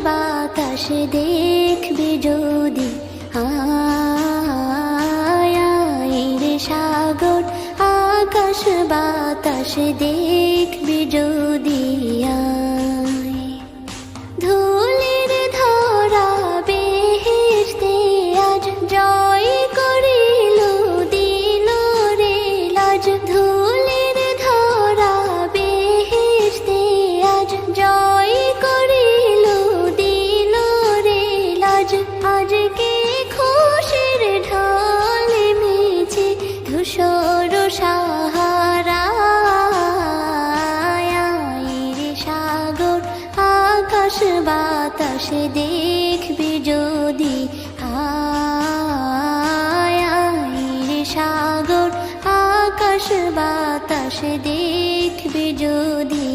বাতাস দেখবি যদি, আয় রে সাগর আকাশ বাতাস দেখবি যদি, আয় ধুলির ধরা বেহেশতে আজ জয় করিল দিল রে লাজ, ধুলির ধরা বেহেশতে আজ জয় করিল দিল রে লাজ, আজকে খুশির ঢল মেছে ধূসর সাহারা, রে সাগর আকাশ বাতাস দেখবি যদি, আয় রে সাগর আকাশ বাতাস দেখবি যদি।